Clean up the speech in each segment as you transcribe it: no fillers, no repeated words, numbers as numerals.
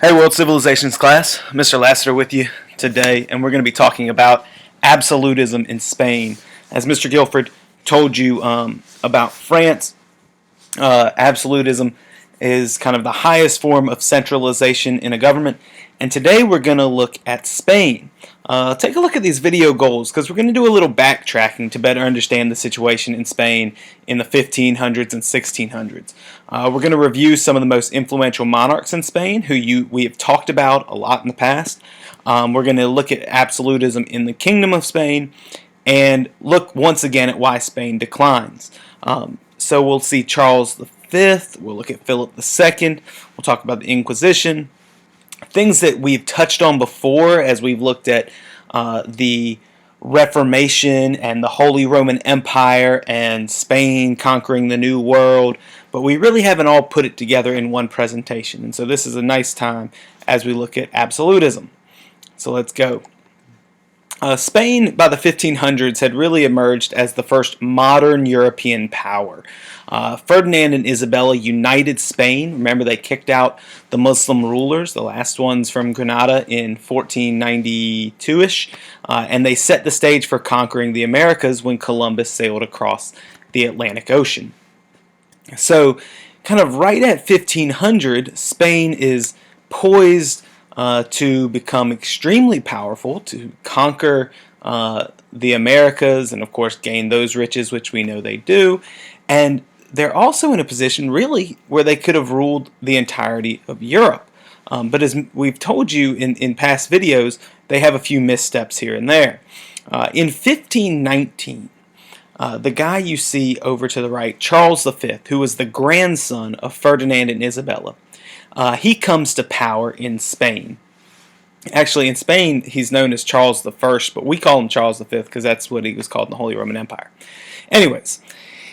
Hey, World Civilizations class, Mr. Lassiter with you today, and we're going to be talking about absolutism in Spain. As Mr. Guilford told you about France, absolutism is kind of the highest form of centralization in a government, and today we're going to look at Spain. Take a look at these video goals because we're going to do a little backtracking to better understand the situation in Spain in the 1500s and 1600s. We're going to review some of the most influential monarchs in Spain who we have talked about a lot in the past. We're going to look at absolutism in the Kingdom of Spain and look once again at why Spain declines. So we'll see Charles V, we'll look at Philip II, we'll talk about the Inquisition, things that we've touched on before as we've looked at the Reformation and the Holy Roman Empire and Spain conquering the New World, but we really haven't all put it together in one presentation. And so this is a nice time as we look at absolutism. So let's go. Spain, by the 1500s, had really emerged as the first modern European power. Ferdinand and Isabella united Spain. Remember, they kicked out the Muslim rulers, the last ones from Granada in 1492-ish, and they set the stage for conquering the Americas when Columbus sailed across the Atlantic Ocean. So, kind of right at 1500, Spain is poised to become extremely powerful, to conquer the Americas and, of course, gain those riches, which we know they do. And they're also in a position, really, where they could have ruled the entirety of Europe. But as we've told you in past videos, they have a few missteps here and there. In 1519, the guy you see over to the right, Charles V, who was the grandson of Ferdinand and Isabella, he comes to power in Spain. Actually, in Spain, he's known as Charles I, but we call him Charles V because that's what he was called in the Holy Roman Empire. Anyways,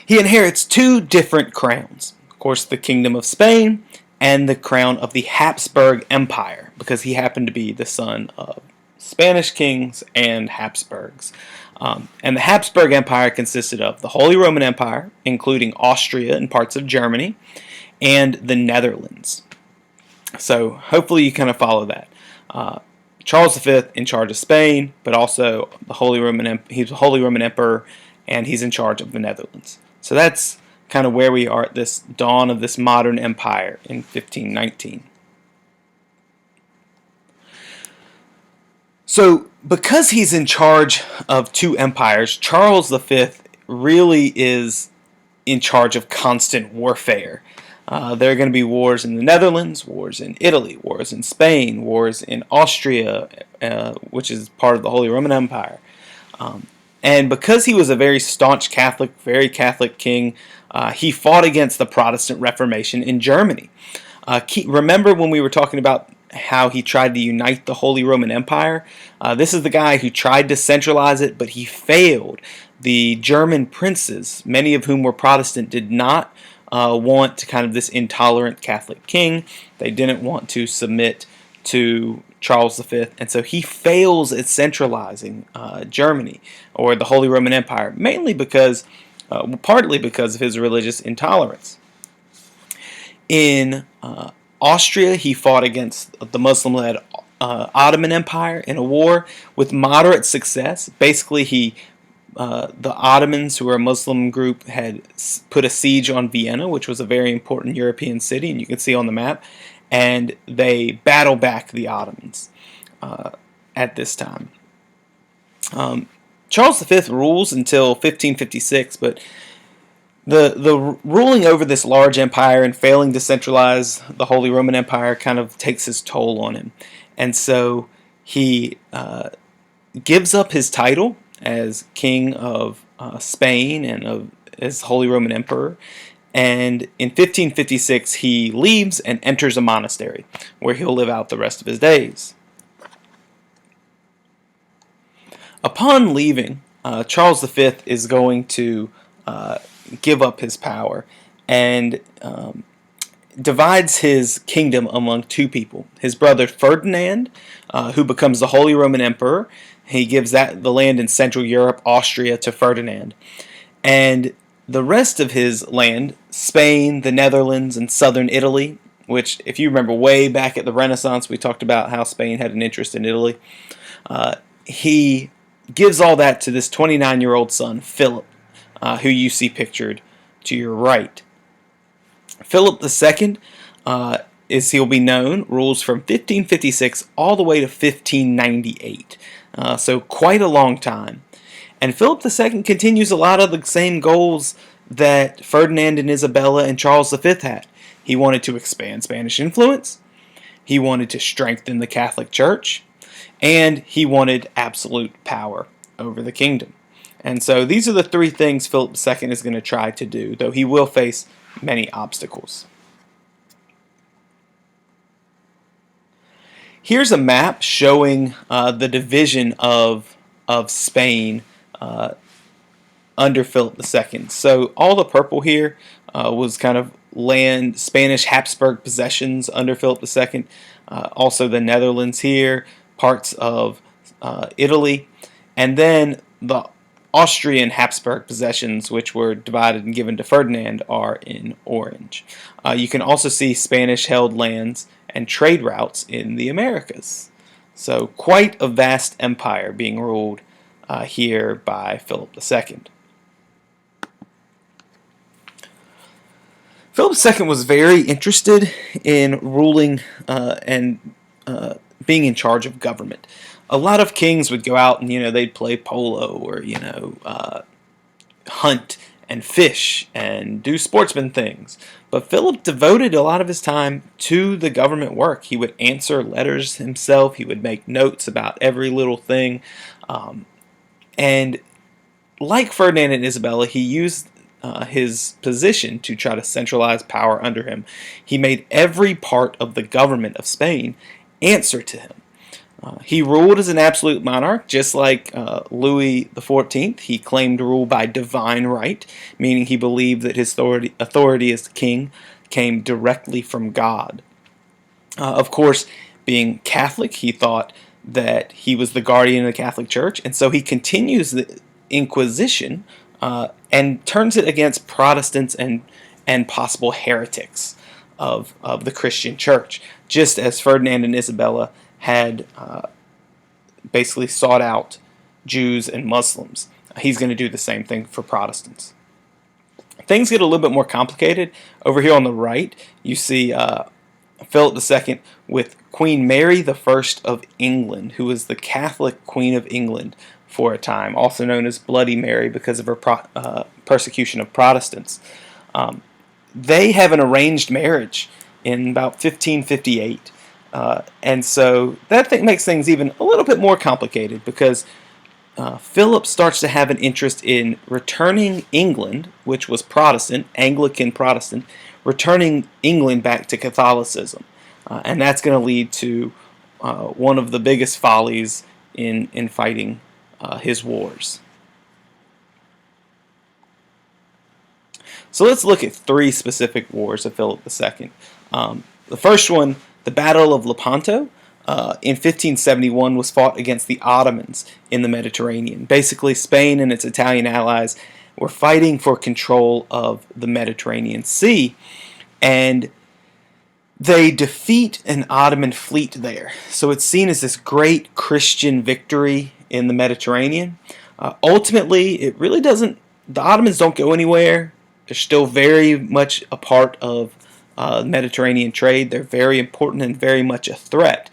he inherits two different crowns. Of course, the Kingdom of Spain and the crown of the Habsburg Empire, because he happened to be the son of Spanish kings and Habsburgs. And the Habsburg Empire consisted of the Holy Roman Empire, including Austria and parts of Germany, and the Netherlands. So hopefully you kind of follow that. Charles V in charge of Spain, but also the he's the Holy Roman Emperor, and he's in charge of the Netherlands. So that's kind of where we are at this dawn of this modern empire in 1519. So because he's in charge of two empires, Charles V really is in charge of constant warfare. There are going to be wars in the Netherlands, wars in Italy, wars in Spain, wars in Austria, which is part of the Holy Roman Empire. And because he was a very staunch Catholic, very Catholic king, he fought against the Protestant Reformation in Germany. Remember when we were talking about how he tried to unite the Holy Roman Empire? This is the guy who tried to centralize it, but he failed. The German princes, many of whom were Protestant, did not want kind of this intolerant Catholic king. They didn't want to submit to Charles V, and so he fails at centralizing Germany or the Holy Roman Empire, mainly because, partly because of his religious intolerance. In Austria, he fought against the Muslim-led Ottoman Empire in a war with moderate success. Basically, the Ottomans, who were a Muslim group, had put a siege on Vienna, which was a very important European city, and you can see on the map, and they battle back the Ottomans at this time. Charles V rules until 1556, but the ruling over this large empire and failing to centralize the Holy Roman Empire kind of takes his toll on him. And so he gives up his title as King of Spain and as Holy Roman Emperor. And in 1556, he leaves and enters a monastery where he'll live out the rest of his days. Upon leaving, Charles V is going to give up his power and divides his kingdom among two people. His brother Ferdinand, who becomes the Holy Roman Emperor. He gives the land in Central Europe, Austria, to Ferdinand. And the rest of his land, Spain, the Netherlands, and southern Italy, which, if you remember way back at the Renaissance, we talked about how Spain had an interest in Italy. He gives all that to this 29-year-old son, Philip, who you see pictured to your right. Philip II, as he'll be known, rules from 1556 all the way to 1598, so quite a long time. And Philip II continues a lot of the same goals that Ferdinand and Isabella and Charles V had. He wanted to expand Spanish influence, he wanted to strengthen the Catholic Church, and he wanted absolute power over the kingdom. And so these are the three things Philip II is going to try to do, though he will face many obstacles. Here's a map showing the division of Spain under Philip II. So all the purple here was kind of land, Spanish Habsburg possessions under Philip II. Also the Netherlands here, parts of Italy, and then the Austrian Habsburg possessions, which were divided and given to Ferdinand, are in orange. You can also see Spanish-held lands and trade routes in the Americas. So quite a vast empire being ruled here by Philip II. Philip II was very interested in ruling and being in charge of government. A lot of kings would go out and they'd play polo or hunt and fish and do sportsman things. But Philip devoted a lot of his time to the government work. He would answer letters himself. He would make notes about every little thing. And like Ferdinand and Isabella, he used his position to try to centralize power under him. He made every part of the government of Spain answer to him. He ruled as an absolute monarch, just like Louis XIV. He claimed rule by divine right, meaning he believed that his authority as king came directly from God. Of course, being Catholic, he thought that he was the guardian of the Catholic Church, and so he continues the Inquisition and turns it against Protestants and possible heretics of the Christian Church, just as Ferdinand and Isabella had basically sought out Jews and Muslims. He's going to do the same thing for Protestants. Things get a little bit more complicated. Over here on the right, you see Philip II with Queen Mary I of England, who was the Catholic Queen of England for a time, also known as Bloody Mary because of her persecution of Protestants. They have an arranged marriage in about 1558. And so that makes things even a little bit more complicated because Philip starts to have an interest in returning England, which was Protestant, Anglican Protestant, returning England back to Catholicism. And that's going to lead to one of the biggest follies in fighting his wars. So let's look at three specific wars of Philip II. The first one, the Battle of Lepanto, in 1571 was fought against the Ottomans in the Mediterranean. Basically, Spain and its Italian allies were fighting for control of the Mediterranean Sea, and they defeat an Ottoman fleet there. So it's seen as this great Christian victory in the Mediterranean. Ultimately, it really doesn't, the Ottomans don't go anywhere. They're still very much a part of Mediterranean trade. They're very important and very much a threat,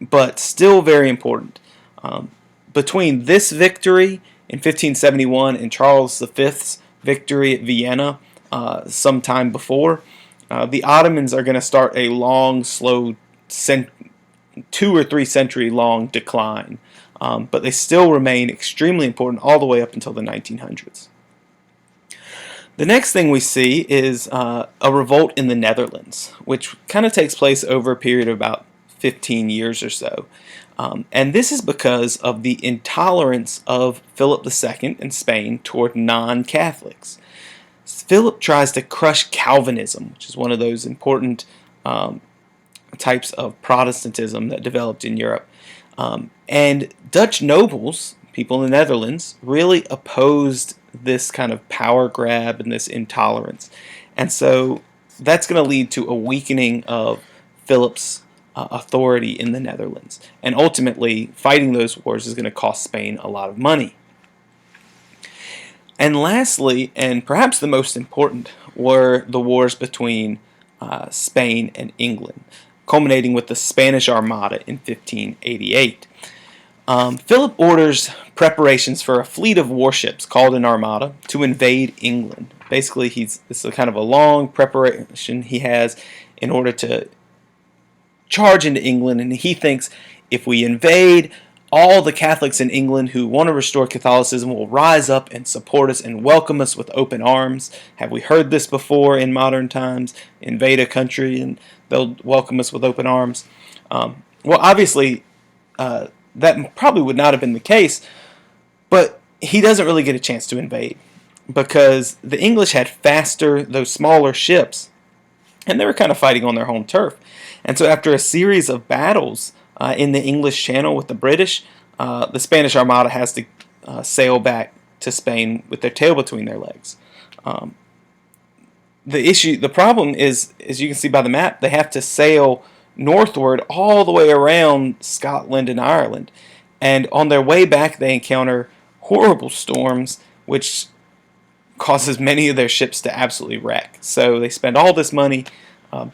but still very important. Between this victory in 1571 and Charles V's victory at Vienna sometime before, the Ottomans are going to start a long, slow, 2 or 3 century long decline, but they still remain extremely important all the way up until the 1900s. The next thing we see is a revolt in the Netherlands, which kind of takes place over a period of about 15 years or so. And this is because of the intolerance of Philip II in Spain toward non-Catholics. Philip tries to crush Calvinism, which is one of those important types of Protestantism that developed in Europe. And Dutch nobles, people in the Netherlands, really opposed this kind of power grab and this intolerance. And so that's going to lead to a weakening of Philip's authority in the Netherlands. And ultimately, fighting those wars is going to cost Spain a lot of money. And lastly, and perhaps the most important, were the wars between Spain and England, culminating with the Spanish Armada in 1588. Philip orders preparations for a fleet of warships called an armada to invade England. Basically, this is kind of a long preparation he has in order to charge into England, and he thinks if we invade, all the Catholics in England who want to restore Catholicism will rise up and support us and welcome us with open arms. Have we heard this before in modern times? Invade a country and they'll welcome us with open arms. Well, obviously, that probably would not have been the case, but he doesn't really get a chance to invade because the English had faster, though smaller ships, and they were kind of fighting on their home turf. And so after a series of battles in the English Channel with the British, the Spanish Armada has to sail back to Spain with their tail between their legs. The problem is, as you can see by the map, they have to sail northward all the way around Scotland and Ireland. And on their way back, they encounter horrible storms, which causes many of their ships to absolutely wreck. So they spend all this money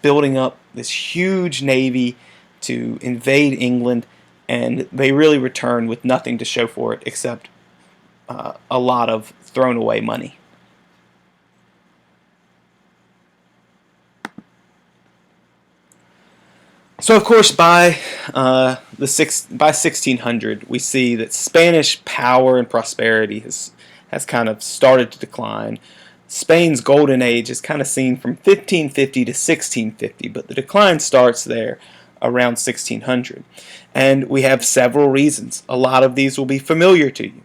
building up this huge navy to invade England, and they really return with nothing to show for it except a lot of thrown away money. So, of course, by 1600, we see that Spanish power and prosperity has kind of started to decline. Spain's golden age is kind of seen from 1550 to 1650, but the decline starts there around 1600. And we have several reasons. A lot of these will be familiar to you.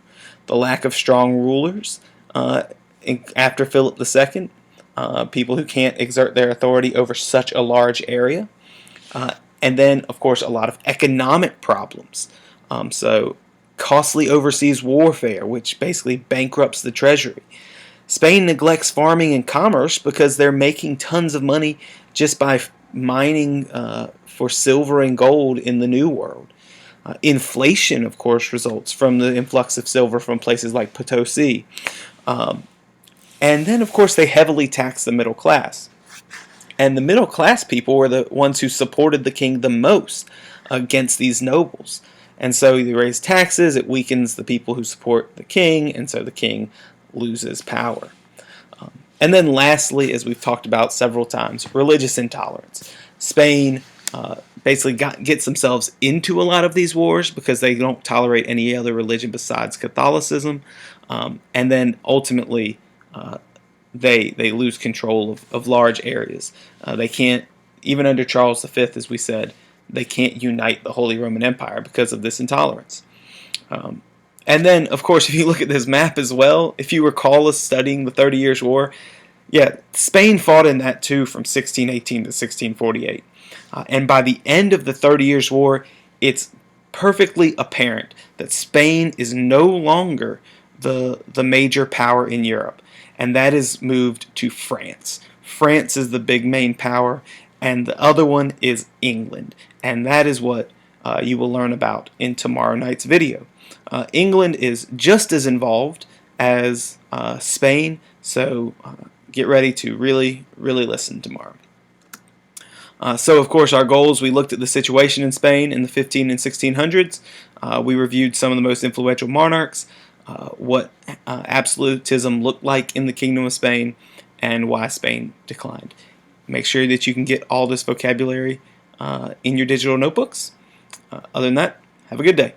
The lack of strong rulers after Philip II, people who can't exert their authority over such a large area. And then, of course, a lot of economic problems. So costly overseas warfare, which basically bankrupts the treasury. Spain neglects farming and commerce because they're making tons of money just by mining for silver and gold in the New World. Inflation, of course, results from the influx of silver from places like Potosi. And then, of course, they heavily tax the middle class. And the middle class people were the ones who supported the king the most against these nobles. And so they raise taxes, it weakens the people who support the king, and so the king loses power. And then lastly, as we've talked about several times, religious intolerance. Spain basically gets themselves into a lot of these wars because they don't tolerate any other religion besides Catholicism. And then ultimately, they lose control of large areas. They can't, even under Charles V, as we said, they can't unite the Holy Roman Empire because of this intolerance. And then, of course, if you look at this map as well, if you recall us studying the 30 Years' War, yeah, Spain fought in that too from 1618 to 1648. And by the end of the 30 Years' War, it's perfectly apparent that Spain is no longer the major power in Europe, and that is moved to France. France is the big main power, and the other one is England, and that is what you will learn about in tomorrow night's video. England is just as involved as Spain, so get ready to really, really listen tomorrow. So, of course, our goals, we looked at the situation in Spain in the 15 and 1600s. We reviewed some of the most influential monarchs, what absolutism looked like in the Kingdom of Spain, and why Spain declined. Make sure that you can get all this vocabulary in your digital notebooks. Other than that, have a good day.